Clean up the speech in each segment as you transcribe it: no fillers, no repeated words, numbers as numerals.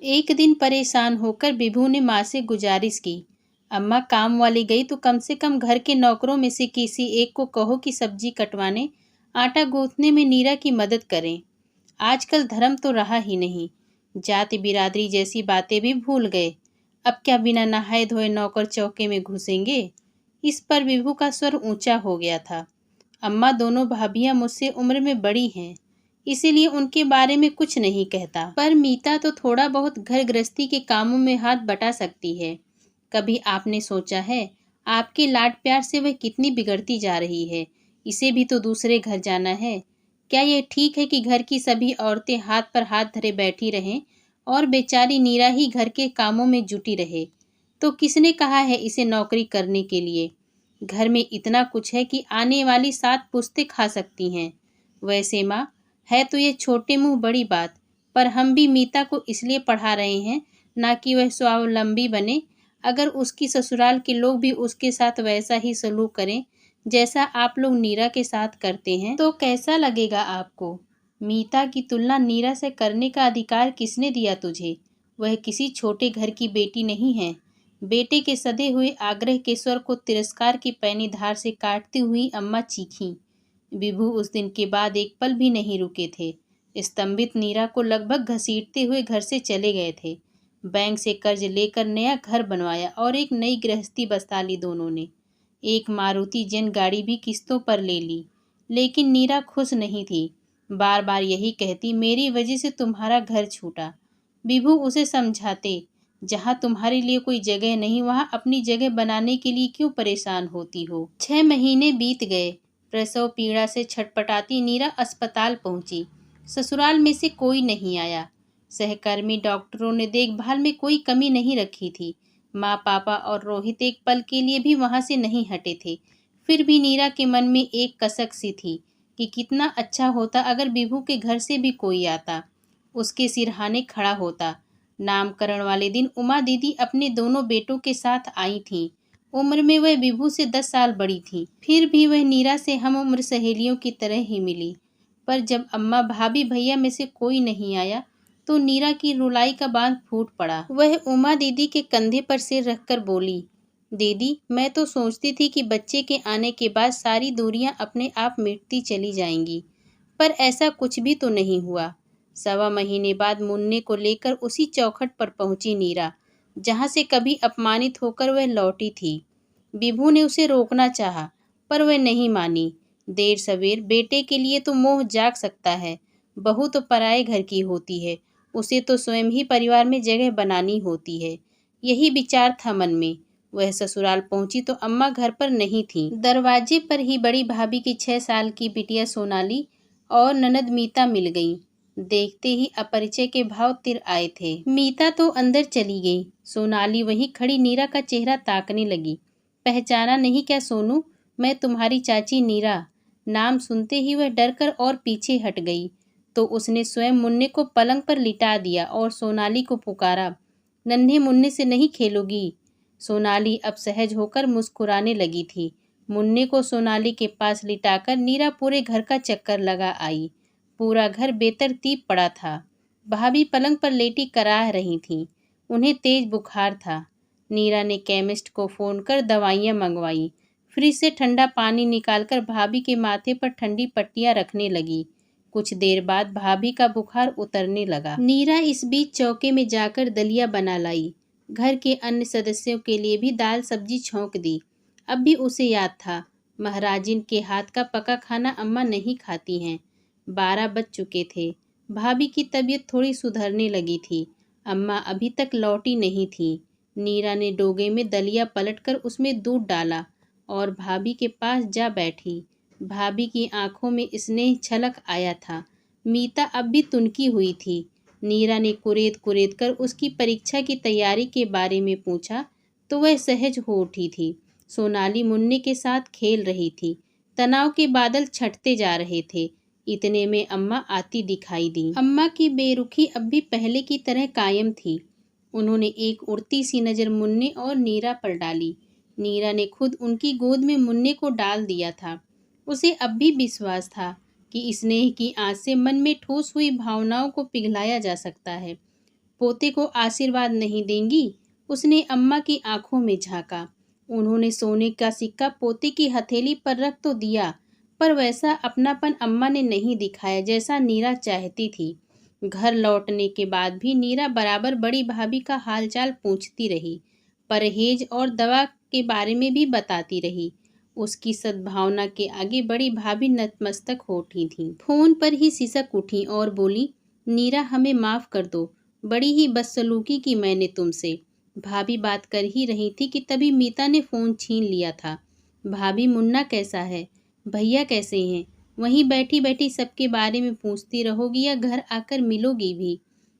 एक दिन परेशान होकर विभू ने माँ से गुजारिश की, अम्मा काम वाली गई तो कम से कम घर के नौकरों में से किसी एक को कहो कि सब्जी कटवाने, आटा गूंथने में नीरा की मदद करें। आजकल धर्म तो रहा ही नहीं, जाति बिरादरी जैसी बातें भी भूल गए। अब क्या बिना नहाए धोए नौकर चौके में घुसेंगे? इस पर विभू का स्वर ऊंचा हो गया था। अम्मा दोनों भाभियां मुझसे उम्र में बड़ी हैं, इसीलिए उनके बारे में कुछ नहीं कहता, पर मीता तो थोड़ा बहुत घर गृहस्थी के कामों में हाथ बटा सकती है। कभी आपने सोचा है आपके लाड प्यार से वह कितनी बिगड़ती जा रही है? इसे भी तो दूसरे घर जाना है। क्या यह ठीक है कि घर की सभी औरतें हाथ पर हाथ धरे बैठी रहें और बेचारी नीरा ही घर के कामों में जुटी रहे? तो किसने कहा है इसे नौकरी करने के लिए? घर में इतना कुछ है कि आने वाली 7 पुश्तें खा सकती हैं। वैसे माँ, है तो ये छोटे मुंह बड़ी बात, पर हम भी मीता को इसलिए पढ़ा रहे हैं ना कि वह स्वावलंबी बने। अगर उसकी ससुराल के लोग भी उसके साथ वैसा ही सलूक करें जैसा आप लोग नीरा के साथ करते हैं, तो कैसा लगेगा आपको? मीता की तुलना नीरा से करने का अधिकार किसने दिया तुझे? वह किसी छोटे घर की बेटी नहीं है। बेटे के सधे हुए आग्रह के स्वर को तिरस्कार की पैनी धार से काटती हुई अम्मा चीखीं। विभू उस दिन के बाद एक पल भी नहीं रुके थे। स्तंभित नीरा को लगभग घसीटते हुए घर से चले गए थे। बैंक से कर्ज लेकर नया घर बनवाया और एक नई गृहस्थी बसा ली दोनों ने। एक मारुति जन गाड़ी भी किस्तों पर ले ली। लेकिन नीरा खुश नहीं थी। बार बार यही कहती, मेरी वजह से तुम्हारा घर छूटा। विभू उसे समझाते, जहाँ तुम्हारे लिए कोई जगह नहीं वहाँ अपनी जगह बनाने के लिए क्यों परेशान होती हो? 6 महीने बीत गए। प्रसव पीड़ा से छटपटाती नीरा अस्पताल पहुंची। ससुराल में से कोई नहीं आया। सहकर्मी डॉक्टरों ने देखभाल में कोई कमी नहीं रखी थी। माँ, पापा और रोहित एक पल के लिए भी वहां से नहीं हटे थे। फिर भी नीरा के मन में एक कसक सी थी कि कितना अच्छा होता अगर विभू के घर से भी कोई आता, उसके सिरहाने खड़ा होता। नामकरण वाले दिन उमा दीदी अपने दोनों बेटों के साथ आई थीं। उम्र में वह विभू से 10 साल बड़ी थी। फिर भी वह नीरा से हम उम्र सहेलियों की तरह ही मिली। पर जब अम्मा, भाभी, भैया में से कोई नहीं आया तो नीरा की रुलाई का बांध फूट पड़ा। वह उमा दीदी के कंधे पर सिर रखकर बोली, दीदी, मैं तो सोचती थी कि बच्चे के आने के बाद सारी दूरियां अपने आप मिटती चली जाएंगी, पर ऐसा कुछ भी तो नहीं हुआ। 1.25 महीने बाद मुन्ने को लेकर उसी चौखट पर पहुंची नीरा, जहां से कभी अपमानित होकर वह लौटी थी। विभू ने उसे रोकना चाहा, पर वह नहीं मानी। देर सवेर बेटे के लिए तो मोह जाग सकता है, बहू तो पराए घर की होती है, उसे तो स्वयं ही परिवार में जगह बनानी होती है। यही विचार था मन में। वह ससुराल पहुंची तो अम्मा घर पर नहीं थी। दरवाजे पर ही बड़ी भाभी की 6 साल की बिटिया सोनाली और ननद मीता मिल गई। देखते ही अपरिचय के भाव तिर आए थे। मीता तो अंदर चली गई। सोनाली वहीं खड़ी नीरा का चेहरा ताकने लगी। पहचाना नहीं क्या सोनू? मैं तुम्हारी चाची नीरा। नाम सुनते ही वह डरकर और पीछे हट गई तो उसने स्वयं मुन्ने को पलंग पर लिटा दिया और सोनाली को पुकारा, नन्हे मुन्ने से नहीं खेलोगी? सोनाली अब सहज होकर मुस्कुराने लगी थी। मुन्ने को सोनाली के पास लिटाकर नीरा पूरे घर का चक्कर लगा आई। पूरा घर बेतरतीब पड़ा था। भाभी पलंग पर लेटी कराह रही थीं। उन्हें तेज बुखार था। नीरा ने केमिस्ट को फोन कर दवाइयाँ मंगवाई। फ्रिज से ठंडा पानी निकालकर भाभी के माथे पर ठंडी पट्टियां रखने लगी। कुछ देर बाद भाभी का बुखार उतरने लगा। नीरा इस बीच चौके में जाकर दलिया बना लाई। घर के अन्य सदस्यों के लिए भी दाल सब्जी छौंक दी। अब भी उसे याद था, महाराजिन के हाथ का पका खाना अम्मा नहीं खाती हैं। 12 बज चुके थे। भाभी की तबीयत थोड़ी सुधरने लगी थी। अम्मा अभी तक लौटी नहीं थी। नीरा ने डोगे में दलिया पलटकर उसमें दूध डाला और भाभी के पास जा बैठी। भाभी की आंखों में स्नेह छलक आया था। मीता अब भी तुनकी हुई थी। नीरा ने कुरेद कुरेद कर उसकी परीक्षा की तैयारी के बारे में पूछा तो वह सहज हो उठी थी। सोनाली मुन्ने के साथ खेल रही थी। तनाव के बादल छटते जा रहे थे। इतने में अम्मा आती दिखाई दी। अम्मा की बेरुखी अब भी पहले की तरह कायम थी। उन्होंने एक उड़ती सी नज़र मुन्ने और नीरा पर डाली। नीरा ने खुद उनकी गोद में मुन्ने को डाल दिया था। उसे अब भी विश्वास था कि स्नेह की आंच से मन में ठोस हुई भावनाओं को पिघलाया जा सकता है। पोते को आशीर्वाद नहीं देंगी? उसने अम्मा की आंखों में झांका। उन्होंने सोने का सिक्का पोते की हथेली पर रख तो दिया, पर वैसा अपनापन अम्मा ने नहीं दिखाया जैसा नीरा चाहती थी। घर लौटने के बाद भी नीरा बराबर बड़ी भाभी का हालचाल पूछती रही, परहेज और दवा के बारे में भी बताती रही। उसकी सद्भावना के आगे बड़ी भाभी नतमस्तक हो उठी थीं। फोन पर ही सिसक उठी और बोली, नीरा हमें माफ कर दो, बड़ी ही बदसलूकी की मैंने तुमसे। भाभी बात कर ही रही थी कि तभी मीता ने फोन छीन लिया था। भाभी मुन्ना कैसा है, भैया कैसे हैं, वहीं बैठी बैठी सबके बारे में पूछती रहोगी या घर आकर मिलोगी भी?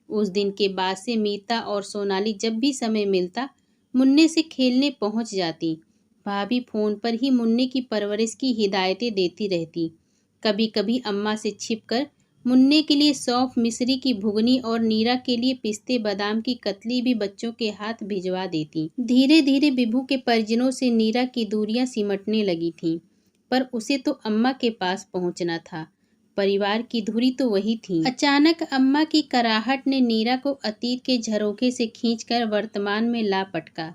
उस दिन के बाद से मीता और सोनाली जब भी समय मिलता मुन्ने से खेलने पहुंच जाती। भाभी फोन पर ही मुन्ने की परवरिश की हिदायतें देती रहती। कभी कभी अम्मा से छिपकर मुन्ने के लिए सौंफ मिश्री की भुगनी और नीरा के लिए पिस्ते बादाम की कतली भी बच्चों के हाथ भिजवा देती। धीरे धीरे विभू के परिजनों से नीरा की दूरियां सिमटने लगी थीं, पर उसे तो अम्मा के पास पहुंचना था। परिवार की धुरी तो वही थी। अचानक अम्मा की कराहट ने नीरा को अतीत के झरोखे से खींचकर वर्तमान में ला पटका।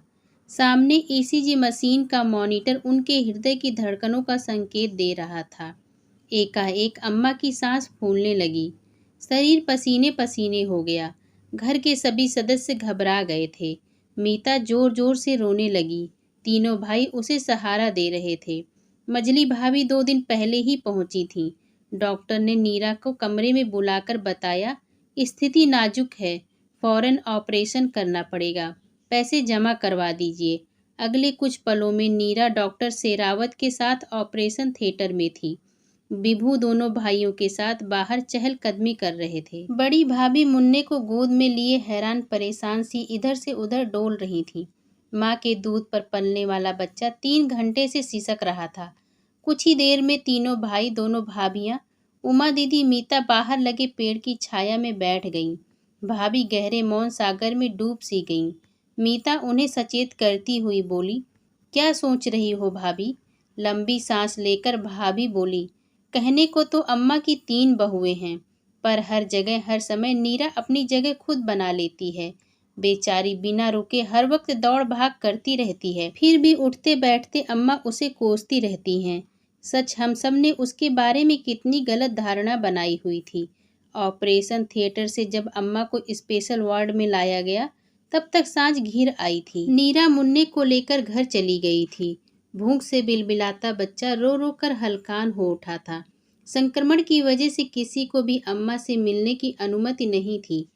सामने ईसीजी मशीन का मॉनिटर उनके हृदय की धड़कनों का संकेत दे रहा था। एकाएक अम्मा की सांस फूलने लगी, शरीर पसीने पसीने हो गया। घर के सभी सदस्य घबरा गए थे। मीता जोर जोर से रोने लगी। तीनों भाई उसे सहारा दे रहे थे। मजली भाभी 2 दिन पहले ही पहुंची थी। डॉक्टर ने नीरा को कमरे में बुलाकर बताया, स्थिति नाजुक है, फौरन ऑपरेशन करना पड़ेगा, पैसे जमा करवा दीजिए। अगले कुछ पलों में नीरा डॉक्टर शेरावत के साथ ऑपरेशन थिएटर में थी। विभू दोनों भाइयों के साथ बाहर चहलकदमी कर रहे थे। बड़ी भाभी मुन्ने को गोद में लिए हैरान परेशान सी इधर से उधर डोल रही थी। माँ के दूध पर पलने वाला बच्चा 3 घंटे से सिसक रहा था। कुछ ही देर में तीनों भाई, दोनों भाभियाँ, उमा दीदी, मीता बाहर लगे पेड़ की छाया में बैठ गईं। भाभी गहरे मौन सागर में डूब सी गईं। मीता उन्हें सचेत करती हुई बोली, क्या सोच रही हो भाभी? लंबी सांस लेकर भाभी बोली, कहने को तो अम्मा की 3 बहुएं हैं, पर हर जगह हर समय नीरा अपनी जगह खुद बना लेती है। बेचारी बिना रुके हर वक्त दौड़ भाग करती रहती है, फिर भी उठते बैठते अम्मा उसे कोसती रहती हैं। सच हम सब ने उसके बारे में कितनी गलत धारणा बनाई हुई थी। ऑपरेशन थिएटर से जब अम्मा को स्पेशल वार्ड में लाया गया, तब तक सांझ घिर आई थी। नीरा मुन्ने को लेकर घर चली गई थी। भूख से बिलबिलाता बच्चा रो रो कर हलकान हो उठा था। संक्रमण की वजह से किसी को भी अम्मा से मिलने की अनुमति नहीं थी।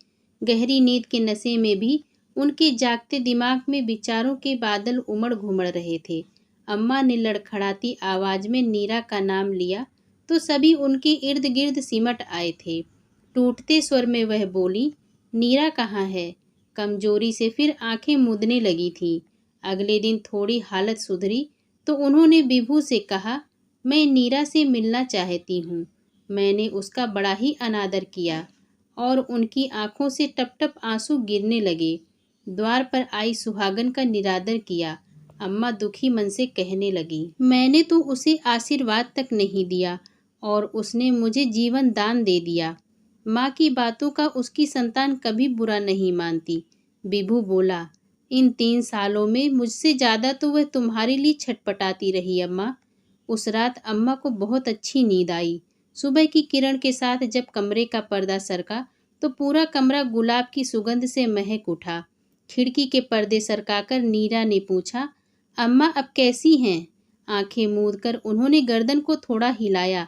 गहरी नींद के नशे में भी उनके जागते दिमाग में विचारों के बादल उमड़ घुमड़ रहे थे। अम्मा ने लड़खड़ाती आवाज में नीरा का नाम लिया तो सभी उनके इर्द गिर्द सिमट आए थे। टूटते स्वर में वह बोली, नीरा कहाँ है? कमजोरी से फिर आंखें मूंदने लगी थी। अगले दिन थोड़ी हालत सुधरी तो उन्होंने विभू से कहा, मैं नीरा से मिलना चाहती हूँ। मैंने उसका बड़ा ही अनादर किया। और उनकी आंखों से टप टप आंसू गिरने लगे। द्वार पर आई सुहागन का निरादर किया। अम्मा दुखी मन से कहने लगी, मैंने तो उसे आशीर्वाद तक नहीं दिया और उसने मुझे जीवन दान दे दिया। माँ की बातों का उसकी संतान कभी बुरा नहीं मानती। विभू बोला, इन 3 सालों में मुझसे ज्यादा तो वह तुम्हारे लिए छटपटाती रही अम्मा। उस रात अम्मा को बहुत अच्छी नींद आई। सुबह की किरण के साथ जब कमरे का पर्दा सरका तो पूरा कमरा गुलाब की सुगंध से महक उठा। खिड़की के पर्दे सरकाकर नीरा ने पूछा, अम्मा अब कैसी हैं? आंखें मूंदकर उन्होंने गर्दन को थोड़ा हिलाया,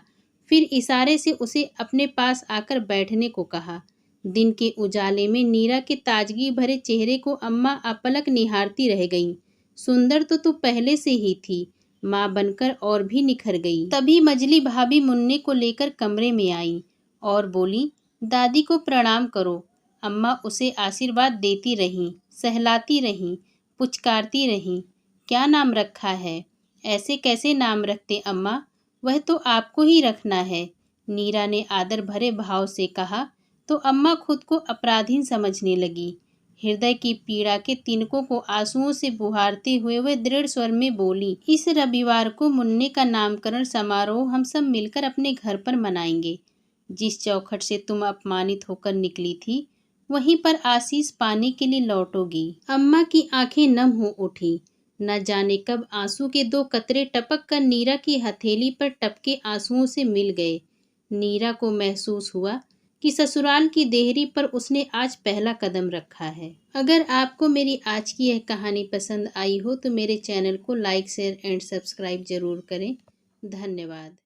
फिर इशारे से उसे अपने पास आकर बैठने को कहा। दिन के उजाले में नीरा के ताजगी भरे चेहरे को अम्मा अपलक निहारती रह गईं। सुंदर तो तू पहले से ही थी, माँ बनकर और भी निखर गई। तभी मजली भाभी मुन्ने को लेकर कमरे में आई और बोली, दादी को प्रणाम करो। अम्मा उसे आशीर्वाद देती रहीं, सहलाती रहीं, पुचकारती रहीं। क्या नाम रखा है? ऐसे कैसे नाम रखते अम्मा? वह तो आपको ही रखना है। नीरा ने आदर भरे भाव से कहा तो अम्मा खुद को अपराधीन समझने लगी। हृदय की पीड़ा के तिनकों को आंसुओं से बुहारते हुए वह दृढ़ स्वर में बोली, इस रविवार को मुन्ने का नामकरण समारोह हम सब मिलकर अपने घर पर मनाएंगे। जिस चौखट से तुम अपमानित होकर निकली थी वहीं पर आशीष पाने के लिए लौटोगी। अम्मा की आंखें नम हो उठी। न जाने कब आंसू के 2 कतरे टपक कर नीरा की हथेली पर टपके आंसुओं से मिल गए। नीरा को महसूस हुआ कि ससुराल की देहरी पर उसने आज पहला कदम रखा है। अगर आपको मेरी आज की यह कहानी पसंद आई हो तो मेरे चैनल को लाइक, शेयर एंड सब्सक्राइब जरूर करें। धन्यवाद।